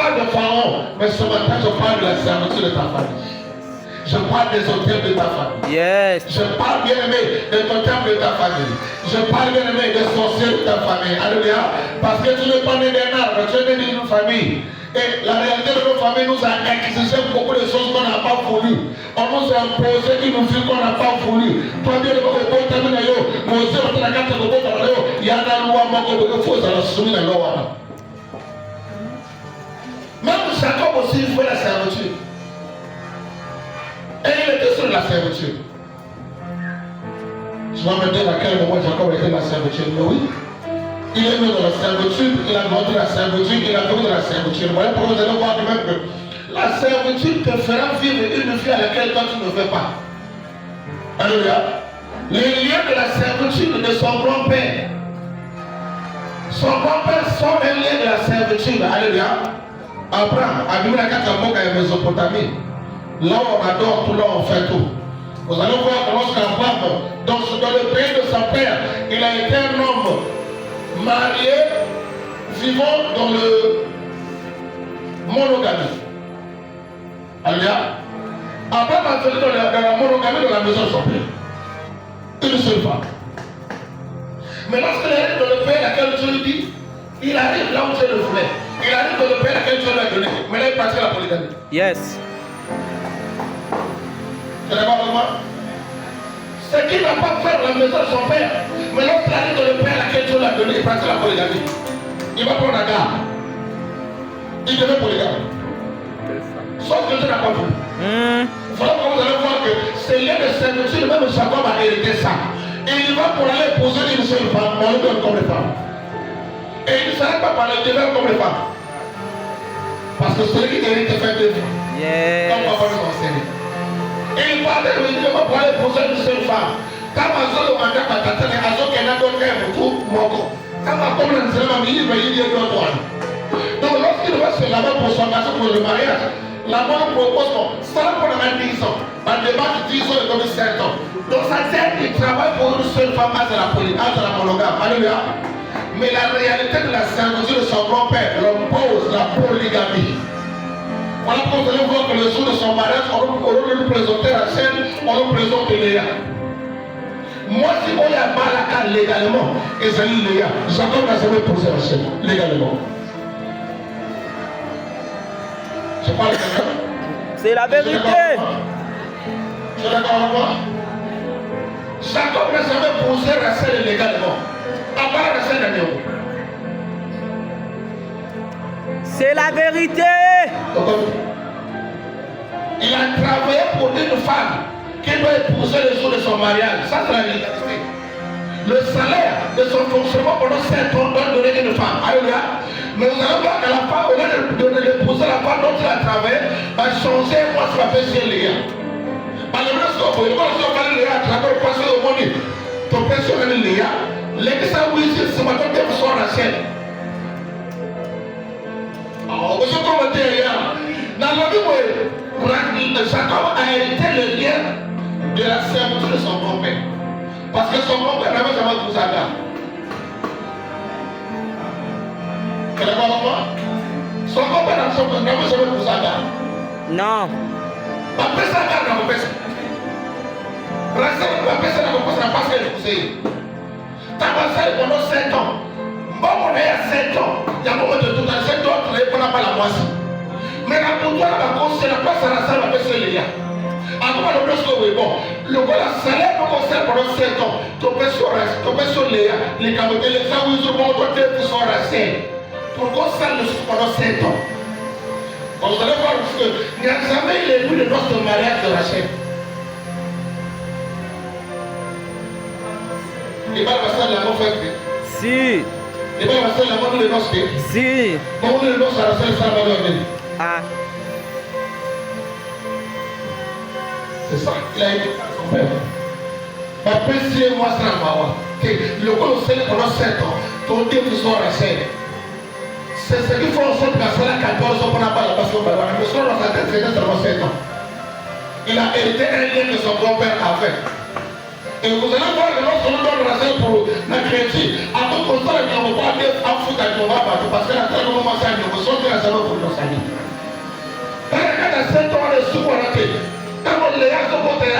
parle de Pharaon, mais ce matin, je parle de la servitude de ta famille. Je parle des hôtels de ta famille. Yes. Je parle, bien aimé, des totems de ta famille. Je parle, bien aimé, des sorciers de ta famille. Alléluia. Parce que tu n'es pas né d'un arbre, tu es né d'une famille. Et la réalité de nos familles nous a exigé beaucoup de choses qu'on n'a pas voulu. On nous a imposé une vie qu'on n'a pas voulu. Toi, bien aimé, il y a un loi, même Jacob aussi, il faut la servitude. Et il était sur la servitude. Je vais me dire à quel moment Jacob était dans la servitude. Mais oui, il est né dans la servitude, il a grandi dans la servitude, il a vécu dans la servitude. Voilà pourquoi vous allez voir même que la servitude te fera vivre une vie à laquelle toi tu ne veux pas. Alléluia. Les liens de la servitude de son grand-père. Son grand-père sont un lien de la servitude. Alléluia. Abraham, Abimelech et Mésopotamie. Là où on adore tout, là où on fait tout. Vous allez voir que lorsqu'Abraham, dans le pays de sa père, il a été un homme marié, vivant dans le monogamie. Alléluia. Abraham a vécu dans la monogamie de la maison de son père. Une seule femme. Mais lorsqu'il arrive dans le pays à laquelle Dieu lui dit, il arrive là où Dieu le voulait. Il arrive dans le pays à laquelle Dieu lui a donné. Mais là, il pratique la polygamie. Yes. Tu n'es pas vraiment? Ce qu'il n'a pas fait dans la maison de son père. Mais lorsqu'il arrive dans le pays à laquelle Dieu l'a donné, il pratique la polygamie. Il va prendre la garde. Il devient polygame. Sauf que Dieu n'a pas voulu. Voilà pourquoi vous allez voir que c'est lié de servitude, même Jacob a hérité ça. Et il va pour aller épouser une seule femme, mais on le donne comme les femmes. Et il ne s'arrête pas par le devant comme les femmes. Parce que celui qui hérite est fait deux fois. Yes. Comme papa nous enseigne. Et il partait de l'évidemment pour aller épouser une seule femme. Quand ma zone au mandat patatane, à zone qui n'a d'autre qu'un beaucoup, moko. Quand ma commune ne sera pas mise, il va y dire d'autres toiles. Donc lorsqu'il va se laver pour son garçon pour le mariage, la mort propose ça pour la 10 ans. Dans le débat de 10 ans et comme 7 ans. Donc ça tient qu'il travaille pour une seule femme à la monogame. Alléluia. Mais la réalité de la servitude de son grand-père l'impose la polygamie. Voilà pourquoi vous allez voir que le jour de son mariage, on va lui présenter la scène, on lui présente Léa. Moi, si on y a Balaka légalement, et c'est Léa, Jacob n'a jamais posé la scène légalement. Je parle de quelqu'un. C'est la vérité. Tu es d'accord avec moi? Jacob n'a jamais posé la scène légalement. À part la scène de Néo. C'est la vérité. Il a travaillé pour une femme qui doit épouser le jour de son mariage. Ça, c'est la légalité. Le salaire de son fonctionnement pendant 7 ans doit donner une femme. Alléluia. Mais vous allez voir que la femme, au lieu de l'épouser la femme dont il a travaillé, va changer. Moi, je m'appelle Léa. Alléluia. Il va se faire Léa à travers le passé au monde. Ton père sera Léa. L'église a oui, c'est ma tante qui sort la chaîne. Oh, vous savez hier. Dans la vie, Jacob a hérité le lien de la servitude de son grand-père. Parce que son grand-père n'avait jamais poussé à garde. Tu es d'accord avec moi? Son grand-père n'avait jamais poussé à garde. Non. Après ça, garde n'a pas fait ça. Après ça, n'a pas fait le poussé. T'as passé pendant 7 ans. Bon, on est à 7 ans. Il y a un moment de tout à 7 ans, on n'a pas la moitié. Mais la pour toi, la conseil, la place à la salle, la personne est là. Alors, le plus que bon, le gars, la salaire, le conseil pendant 7 ans. Ton personne est là. Les camotés, les gens, ils ont montré pour son racine. Pourquoi ça, pendant 7 ans? Vous allez voir, parce qu'il n'y a jamais eu de noces de mariage de Rachel. Il va passer la mort fait. Si. Il va passer la mort de noces fait. Si. Comment de noces à Rachel, ça va donner? Ah. C'est ça, il a été par son père. Papa, si moi, ça va voir. Le coup, c'est pendant 7 ans. Ton Dieu qui soit Rachel. C'est ce qu'il faut en sorte qu'à cela 14 ans, on n'a pas la passion par la mais dans sa tête, c'était seulement 7 ans. Il a hérité un lien que son grand-père avait. Et vous allez voir que lorsqu'on nous donne la scène pour la chrétien, à tout constat, on ne va pas dire en foot à Jéhovah parce que la terre, on va passer à Jéhovah, sauf que la scène pour nous. sa vie. Quand il y a 7 ans de souveraineté, quand on les a supportés,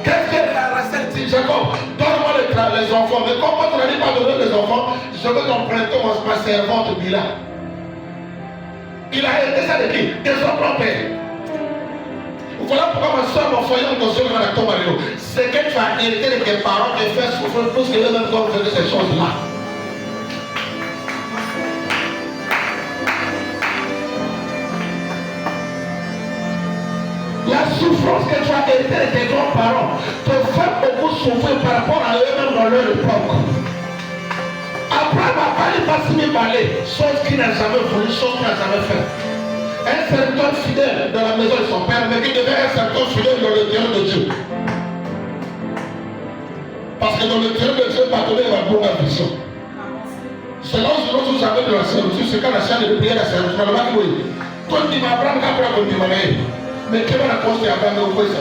qu'est-ce que Rachel dit? Jacob, donne-moi les enfants. Mais comme tu n'as pas donné les enfants, je veux t'emprunter ma servante Bila. Il a hérité ça de qui? De son grand-père. Voilà pourquoi ma soeur, mon foyer, mon soeur, dans la tombe. C'est que tu as hérité de tes parents et fait souffrir plus que eux-mêmes quand vous faites ces choses-là. La souffrance que tu as héritée de tes grands-parents te fait beaucoup souffrir par rapport à eux-mêmes dans leur époque. Abraham n'a pas les passimés balais, chose qu'il n'a jamais voulu, chose qu'il n'a jamais fait. Un serviteur fidèle dans la maison de son père, mais qui devait être un serviteur fidèle dans le terrain de Dieu. Parce que dans le terrain de Dieu, pardonner va beaucoup de vision. C'est là où vous avez de la servitude, c'est quand la chaîne de prière la servitude. Quand il m'a Abraham, mais qui va la construire à Abraham au foyer?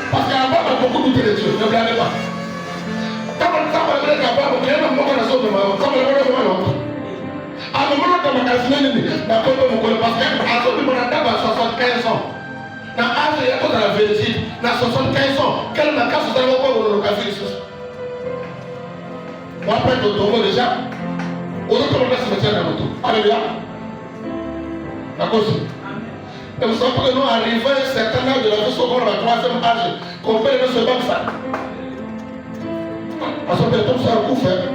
Parce qu'Abraham a beaucoup douté de Dieu, ne blâmez pas. Quand on va dire qu'Abraham, il y a un moment dans la zone de ma vie, quand on va dire à un moment dans ma casine, parce qu'à ce moment-là, il a 75 ans. Dans l'âge de la la vérité, il a 75 ans. Quel m'a cassé dans le corps de l'occasion? On va prendre le tombeau déjà. Aux autres, on va se mettre dans le moto. Alléluia. D'accord? Et vous savez que nous arrivons à un certain âge de la vie, seconde, à la troisième âge, qu'on peut lever ce banc ça. Parce que comme ça, un coup fait.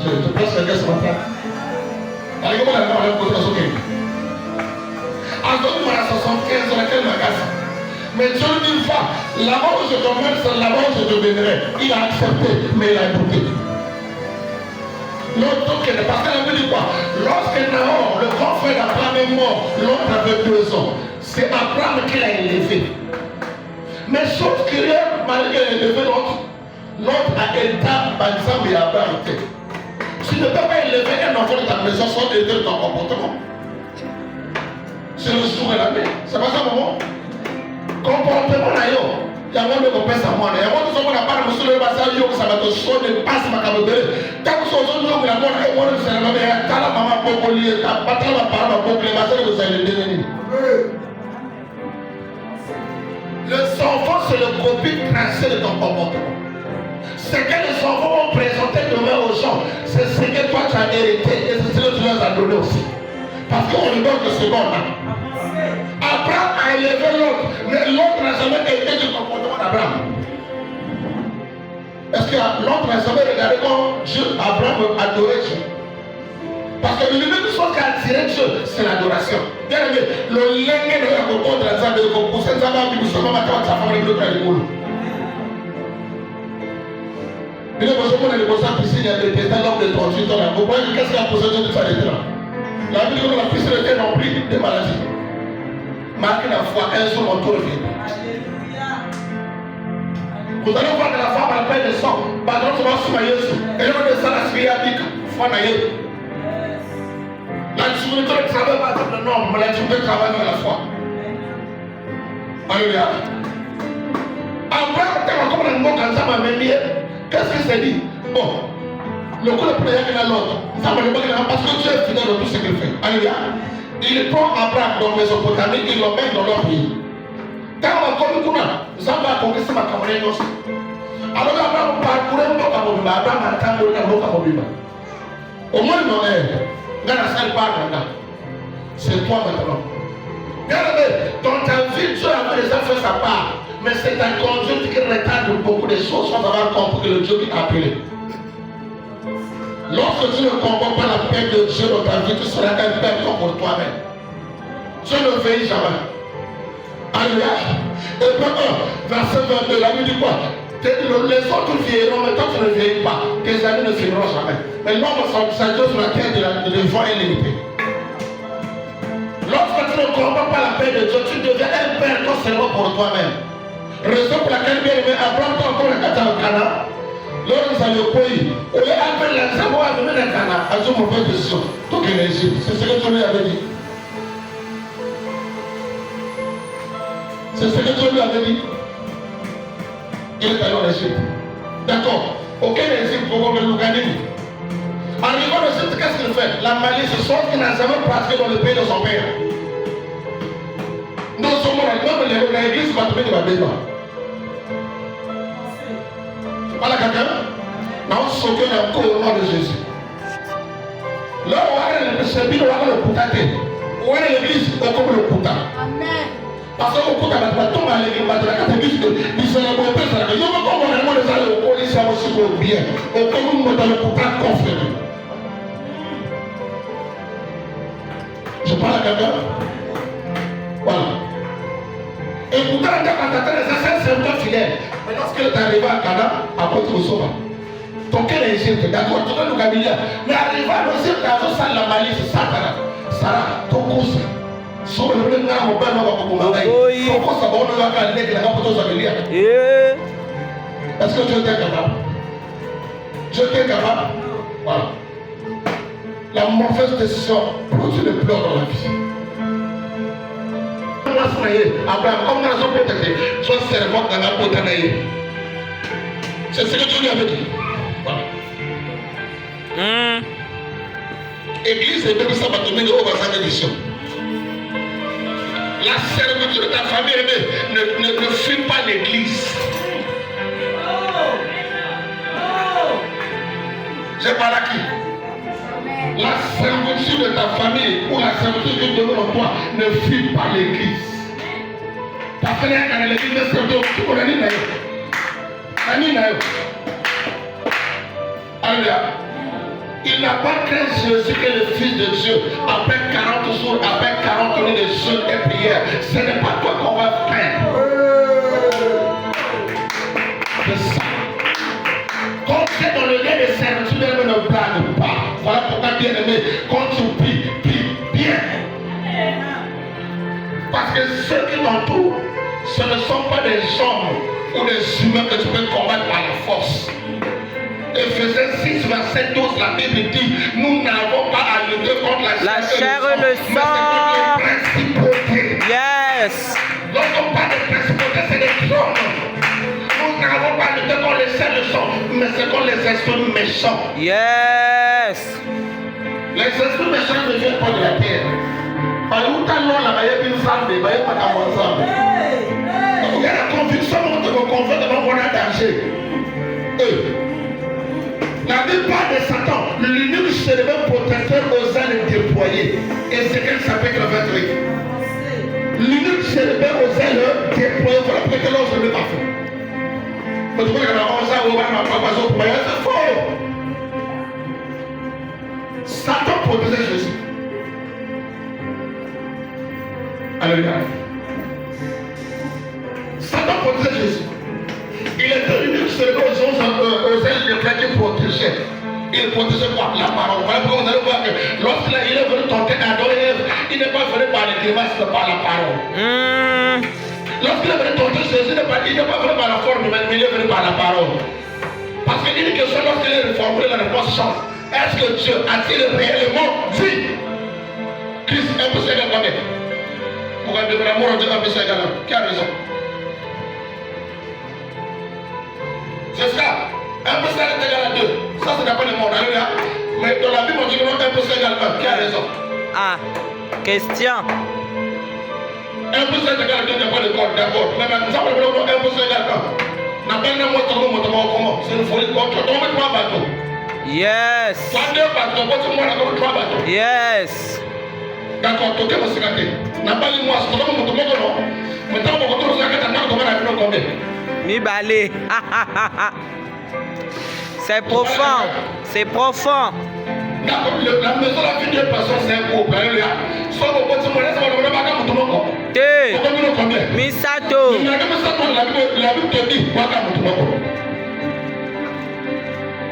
Je place le gars ce matin. Allez, comment la main côté de ce qui à 75 ans, laquelle ma casse. Mais Dieu dit une fois, là-bas où je t'emmène, c'est là-bas où je te bénirai. Il a accepté, mais il a douté. L'autre, parce qu'elle avait dit quoi? Lorsque Nahor, le grand frère d'Abraham est mort, l'autre avait 2 ans. C'est Abraham qui l'a élevé. Mais chose curieuse, malgré qu'il a élevé l'autre a hérité par exemple et Abraham. Tu ne peux pas élever un enfant de ta maison sans hériter de ton comportement. C'est le jour et la paix. C'est pas ça, maman? Comportement là, yo. Il y a un monde de compétence à moi. Il y a un monde de compétence à moi. Il y a un monde de ça va te sonner, passe ma cabane. Tant que ce soit un homme, il y a un monde de c'est la même. T'as la maman pour lier, t'as pas la parole pour les masseurs de ça, les enfants, c'est le copie tracée de ton comportement. Ce que les enfants vont présenter demain aux gens, c'est ce que toi tu as hérité et c'est ce que tu leur as donné aussi. Parce qu'on lui donne que c'est bon là. Abraham a élevé l'autre, mais l'autre n'a jamais hérité du comportement d'Abraham. Est-ce que l'autre n'a jamais regardé comment Dieu, Abraham adorait Dieu? Parce que l'unique chose qui a attiré Dieu, c'est l'adoration. Bien aimé, le lien de la contre la zone de composer, ça va nous sommes à sa femme de l'autre à l'école. Il est besoin de poser la piscine, il y a des l'homme de 38 ans. Vous voyez qu'est-ce qu'il a posé de ça là? La Bible dit que la piscine était remplie de maladies. Marquez la foi, un jour on tourne vide. Vous allez voir que la femme a la peine de sang. Patron, tu vas soumailler dessus. Et on descend la spirituelle à foi naïe. La divinité ne travaille pas avec le nom, mais la divinité travaille avec la foi. Alléluia. Abraham, comme le mot quand ça m'a mis, qu'est-ce qu'il s'est dit? Bon, le coup de prière qu'il a l'autre, ça m'a dit parce que Dieu est fidèle dans tout ce qu'il fait. Alléluia. Il prend Abraham dans Mésopotamie, il l'emmène dans leur pays. Quand on a connu tout ça, Zamba a conquisté ma camarade aussi. Alors Abraham parcourait mon Kabobima, Abraham a attendu mon Kabobima. Au moins, non, c'est toi maintenant. Regardez, dans ta vie, Dieu a déjà fait sa part. Mais c'est ta conduite qui retarde beaucoup de choses sans avoir compris que le Dieu qui t'a appelé. Lorsque tu ne comprends pas la paix de Dieu dans ta vie, tu seras un père pour toi-même. Dieu ne veille jamais. Alléluia. Hébreux 1, verset 22, la Bible dit quoi? Les autres vieilliront, mais toi tu ne vieillis pas. Tes amis ne finiront jamais. Mais l'homme sa Dieu sur la terre de vent est limité. Lorsque tu ne comprends pas la paix de Dieu, tu deviens un père non seulement pour toi-même. Raison pour laquelle, bien aimé, Abraham, quand on est au Cana, lorsque nous allons au pays, on est appelé la savoir à venir au Cana, à une mauvaise décision. Tout est l'Égypte. C'est ce que Dieu lui avait dit. C'est ce que Dieu lui avait dit. Il est allé en Égypte. D'accord. Aucun Égypte pour le Louganim. Arrivé qu'est-ce qu'il fait? La malice, ce sont qu'il n'a jamais pratiqué dans le pays de son père. Nous sommes même l'église va tomber de ma bébé. Tu parles à quelqu'un? Non, on se soutient encore au nom de Jésus. Là, on va le servir, on va le coutater. On va l'église, on va le couta. Amen. Parce que au couta, on va tomber à l'église, on va tomber à l'église, il se lève au peu, ça va. Il y a encore vraiment des allées au colis, ça va aussi bien. Au cas où on va le couta conféré. Je parle à quelqu'un? Voilà. Et pourtant, quand tu as les serviteurs fidèles, mais lorsque tu arrives à Cana, à côté de Soma, ton cœur est insulté, d'accord, tu vas nous gagner. Mais arrivé à nous dire que ça, la malice, Satan, Sarah, ton cousin, sur le même nom, on peut nous avoir beaucoup de choses. Ton cousin, on nous a gagné, il a pas pour toi, ça veut dire. Est-ce que Dieu t'est capable? Dieu t'est capable? Voilà. La mauvaise décision produit le pleurs dans la vie. Abraham, comme nous avons protégé, son servant dans la bouteille. C'est ce que Dieu lui avait dit. Voilà. Église et même ça va donner au bassin d'édition. La servitude de ta famille ne fuit pas l'église. C'est par là qui? La servitude de ta famille ou la servitude que Dieu donne en toi ne fuit pas l'église. Ta famille a l'église de servitude, tu connais l'île. Alléluia. Il n'a pas craint Jésus que le Fils de Dieu, après 40 jours, après 40 années de jeûne et prière. Ce n'est pas toi qu'on va craindre. C'est ça. Quand tu es dans le lien de servitude, elle ne blague pas. Voilà pourquoi, bien aimé, quand tu pries, prie bien. Parce que ceux qui t'entourent, ce ne sont pas des gens ou des humains que tu peux combattre par la force. Ephésiens 6, verset 12, la Bible dit, nous n'avons pas à lutter contre la chair et le sang, mais c'est contre les principautés. Yes. Lorsqu'on parle de principautés, c'est des trônes. Nous n'avons pas à lutter contre les chair et le sang, mais c'est contre les esprits méchants. Yes. Les esprits méchants ne viennent pas de la terre. Par où t'as l'eau là-bas, il y a une femme, il n'y a pas d'ensemble. Il y a la conviction de nos convaincre de mon danger. La Bible parle de Satan, l'unique chérubin protecteur aux ailes déployées. Ézéchiel chapitre 28. L'unique chérubin aux ailes déployées. Voilà pourquoi que l'on se met pas fou. Mais tu vois qu'il y a un c'est faux. Satan protégeait Jésus. Alléluia. Satan protégeait Jésus. Il était l'unique chérubin aux ailes déployées qui protégeait. Il protégeait quoi? La parole. Voilà pourquoi vous allez voir que lorsqu'il est venu tenter d'adorer Ève, il n'est pas venu par les grimaces, mais par la parole. Lorsqu'il est venu tenter Jésus, il n'est pas venu par la forme, mais il est venu par la parole. Parce qu'il dit que lorsqu'il est reformulé, la réponse change. Est-ce que Dieu a-t-il réellement dit Christ est un peu égal à combien? Pourquoi de l'amour de Dieu un peu égal à qui a raison? C'est ça. Un peu égal est égal à 2. Ça, ce n'est pas le monde. Alléluia. Mais dans la Bible, on dit que un peu égal à 1. Qui a raison? Ah, question. Un peu égal à 2 n'est pas le corps, d'accord. Mais maintenant, ça, on va un peu égal à 1. N'a pas un mot de comment? C'est une folie. On tombe 3 bateaux. Yes. 2 bateaux. On tombe 3 bateaux. Yes. D'accord, tu es aussi gâté. N'a pas eu moi, c'est comme mon tomato, non? Maintenant, on va retrouver ça quand on a fait combien? Mi balé. C'est profond. C'est profond. D'accord, la maison la vie de personne, c'est un groupe. Alléluia. Soit au bout de mon laisse, on va pas mon tomato. Té. Combien? Misato. La Bible te dit, quoi qu'à mon tomato.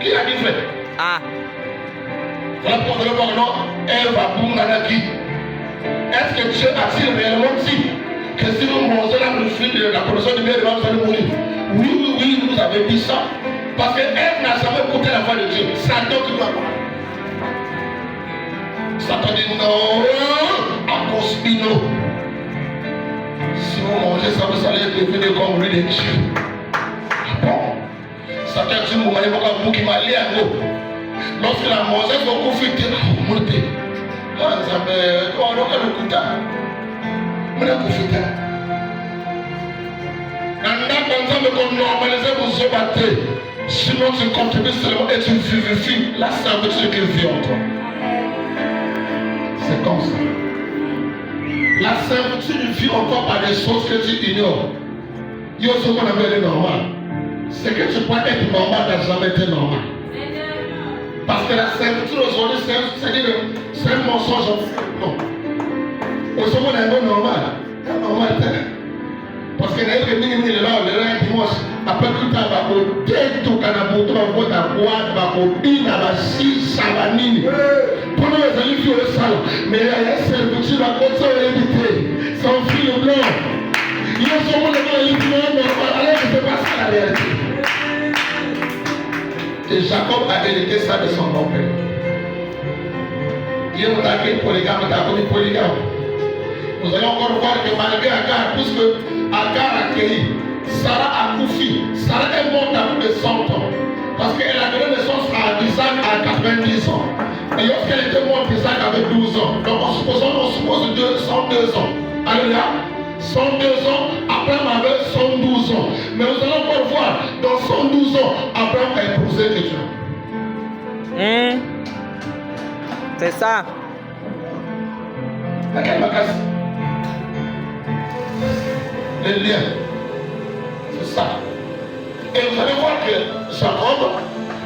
Qui a dit fait? Ah. Voilà pourquoi vous allez voir, non? Elle va boum qui. Est-ce que Dieu a-t-il réellement dit que si vous mangez le fruit de la connaissance du bien, vous allez mourir? Oui, vous avez dit ça. Parce qu'elle n'a jamais écouté la voix de Dieu. Satan qui doit parler. Satan dit non, à Cospino. Si vous mangez ça, vous allez devenir comme lui de Dieu. Ah bon? Satan dit, vous m'allez voir qui m'a lié à nous. Lorsque la Moses a confité, monté. On a le on a confité. Sinon tu contribues seulement et tu vivifies la servitude qui vit en toi. C'est comme ça. La servitude vit en toi par des choses que tu ignores. Il y a ce qu'on appelle normal. C'est que tu peux être normal n'a jamais été normal. Parce que la servitude aujourd'hui, c'est un mensonge. Non. Aujourd'hui, on est normal. C'est normal. Parce que les gens qui sont là, les dimanche, après tout ça, va au tête, au canaboto, va au taboua, va au bin, va si, savanini. Pendant les années qui ont le salon, mais la servitude va continuer à éviter. Sans fil blanc. Il y a souvent les gens qui disent non, alors je ne fais pas ça la réalité. Et Jacob a hérité ça de son grand-père. Il est attaqué polygame, il a connu polygame. Vous allez encore voir que malgré Agar, puisque Agar a cueilli, Sarah a couffé. Sarah est morte à plus de 100 ans. Parce qu'elle a donné naissance à Isaac à 90 ans. Et lorsqu'elle était morte, Isaac avait 12 ans. Donc on suppose 102 ans. Alléluia. 102 ans, Abraham avait 112 ans. Mais vous allez encore voir, dans 112 ans, Abraham a épousé quelqu'un. C'est ça. Laquelle ma casse? Les liens. C'est ça. Et vous allez voir que Jacob,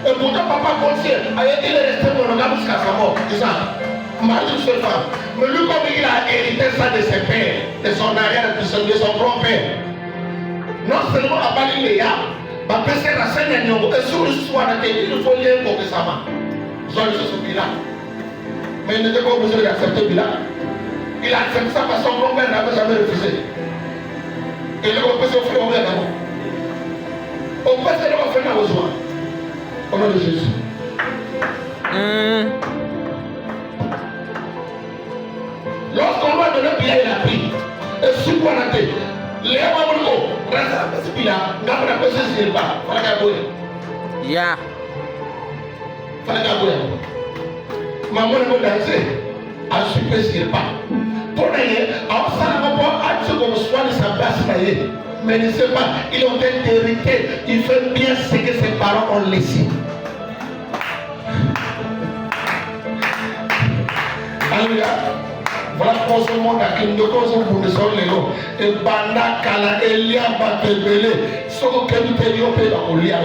et pourtant papa continue, il est resté monogame jusqu'à sa mort. Isaac, mari de seule femme. Mais lui, comme il a hérité ça de ses pères, de son arrière, de son grand-père, non seulement à Bali Léa, mais après la scène de Nyongo, et sur le soir, il faut lire pour que ça va. Ils ont le ce bilan. Mais il n'était pas obligé d'accepter le bilan. Il a accepté ça parce que son grand-père n'avait jamais refusé. Et là, on peut se faire ouvrir d'abord. On peut se faire faire besoin. Au nom de Jésus. Lorsqu'on lui a donné le bilan, il a pris. Et si on a été, les mamans, reste à la bilan, n'a pas de ce qu'il pas. Fallait qu'à bouler. Yeah. Fallait qu'à bouler. Maman ne peut danser. À super ce qu'il pas. Pour rien, alors ça n'a pas à ce qu'on soit de sa place. Mais ne sait pas, ils ont été hérités. Il fait bien ce que ses parents ont laissé. Alléluia. Voilà pour ce monde à qui nous devons pour nous sortir les lots. Et Banda Kala Elia Batebele, ce que nous tenions fait dans le lia.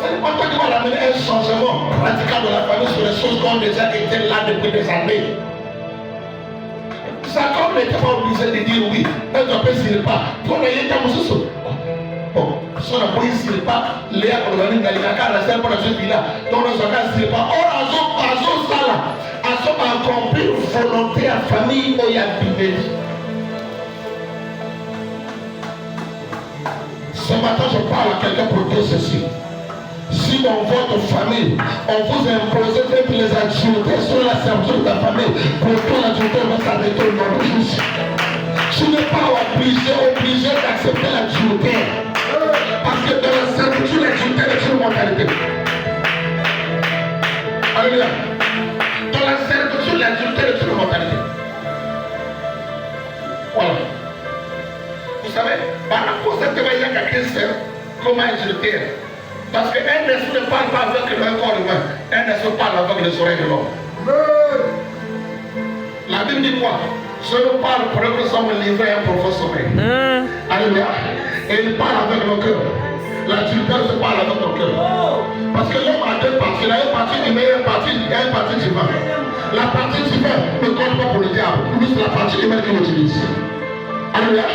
C'est pas toi qui vas amener un changement radical de la famille sur les choses qui ont déjà été là depuis des années. Jacob n'était pas obligé de dire oui. Elle ne peut s'il pas. Pour le yéta moussousou. Bon, si on n'a pas ici pas, Léa pour le venir d'aller à la scène pour la jeune villa. Donc on ne s'en pas. Or, Azo Sala, Azo a compris volonté à famille où il y a bibé. Ce matin, je parle à quelqu'un pour dire ceci. Si dans votre famille, on vous impose d'être les adultères sur la servitude de ta famille, pour toi l'adultère va s'arrêter au nom de Jésus. Tu n'es pas obligé d'accepter l'adultère. Parce que dans la servitude, l'adultère est une mortalité. Alléluia. Dans la servitude, l'adultère est une mortalité. Voilà. Vous savez, par rapport à cette manière qu'à Christ, comment adultère? Parce qu'un esprit ne parle pas avec le corps humain, un esprit parle avec les oreilles de l'homme. La Bible dit quoi? Je ne parle pour que nous sommes livrés à un profond sommeil. Alléluia. Et il parle avec nos cœurs. L'adultère se parle avec nos cœurs. Parce que l'homme a deux parties. Il a une partie humaine et une partie divine. La partie divine ne compte pas pour le diable. Nous, c'est la partie humaine qu'il utilise. Alléluia.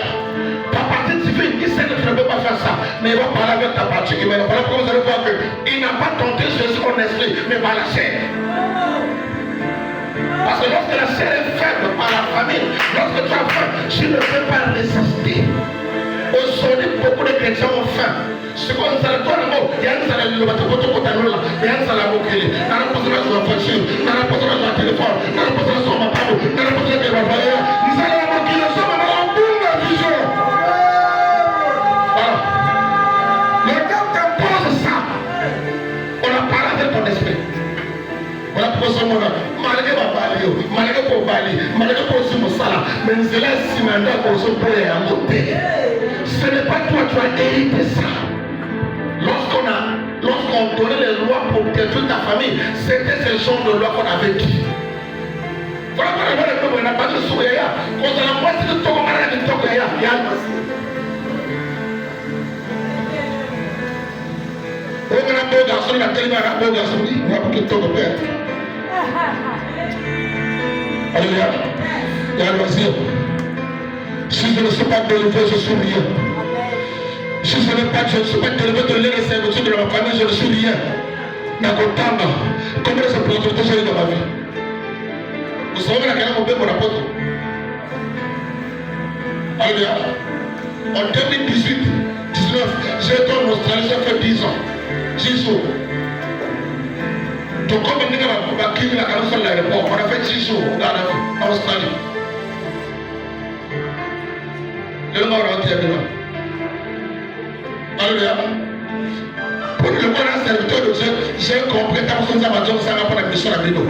Ta partie divine, il sait que tu ne peux pas faire ça, mais il va parler avec ta partie humaine. Voilà pourquoi vous allez voir qu'il n'a pas tenté Jésus en esprit, mais par la chair. Parce que lorsque la chair est faible par la famille, lorsque tu as faim, tu ne peux pas résister. Aujourd'hui, beaucoup de chrétiens ont faim. C'est comme ça, toi le mot, il y a un salaire, le bateau, il y a un salaire au crédit, il y a un salaire sur la voiture, il y a un salaire sur le téléphone, il y a un salaire sur ma parole, il y a un salaire sur ma valeur. Nous allons manquer le sommet dans un bout de vision. Le gars t'impose ça. On a parlé Voilà pourquoi ce monde, malgré ma balio, malgré pour Bali, malgré pour ce Moussala, mais c'est là si maintenant qu'on se peut à monter. Ce n'est pas toi, tu as hérité ça. Lorsqu'on donnait les lois pour détruire ta famille, c'était ce genre de loi qu'on avait dit. Voilà pourquoi le peuple n'a pas de sourire. Quand on a moitié de ton malade de ton il y a on a un beau garçon, il a tellement un beau garçon, il va pour que ton père. Alléluia. Il y a un loisir. Si je ne suis pas délivré, je suis rien. Si je ne suis pas délivré de l'air et servitude de ma famille, je ne suis rien. Nakotamba. Comment ça peut être tout dans ma vie? Vous savez laquelle on peut mon apôtre? Alléluia. En 2018, 19, j'ai été en Australie, ça fait 10 ans. 10 jours. Donc comme on dit que la clinique a commencé à l'aéroport, on a fait 10 jours en Australie. Le monde a été là. Alléluia. Pour le monde, un serviteur de Dieu, j'ai compris que ça m'a dit que ça n'a pas la mission à Bido.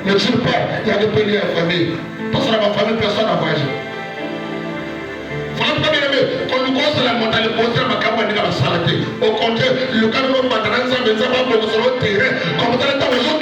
Ne tue pas, il y a des pays à la famille. Parce que dans ma famille, personne n'a voyagé. Voilà pourquoi bien aimé, quand nous commençons la montagne, nous commençons à campagne de la santé. Au contraire, le cas de nos matanans, ça va beaucoup sur le terrain. Comme ça, nous avons